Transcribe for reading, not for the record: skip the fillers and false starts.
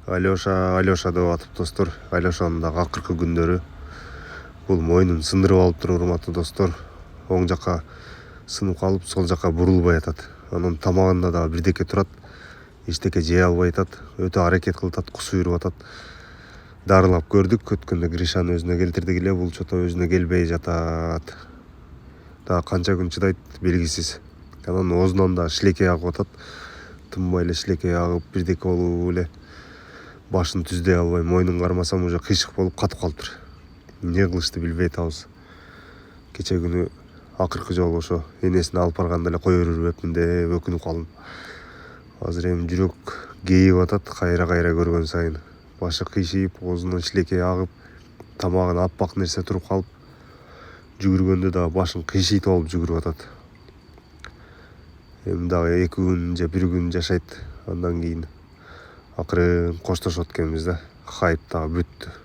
Алеша деп атып достор. Алешанын дагы акыркы күндөрү. Бул мойнун сындырып алыптыр, урматтуу достор. Оң жакка сынып калып, сол жакка бурулбай атат. Анын тамагында дагы бирдеке турат. Эчтеке жей албай атат. Өтө аракет кылып атат, кус үйрүп атат. Дарылап көрдүк, өткөндө Гришаны өзүнө келтирдик эле, бул чото өзүнө келбей жатат. Дагы канча күн чыдайт белгисиз. Анан оозунан да шилекей агып атат. Тынбай эле шилекей агып, бирдеке болуп эле башын түздөй албай, мойнун кармасам уже кыйшык болуп катып калыптыр. Эмне кылышты билбей атабыз. Кече күнү акыркы жолу ошо энесине алып барганда эле кое бербепмин деп өкүнүп калдым. Азыр эми жүрөк кейип атат, кайра көргөн сайын. Башы кыйшыйып, оозунан шилекей агып, тамагына аппак нерсе туруп калып, жүгүргөндө дагы башын кыйшыйтып алып жүгүрүп атат. Эми дагы 2 күн же 1 күн жашайт. Андан кийин акырын коштошот экенбиз да. Хайп дагы бүттү.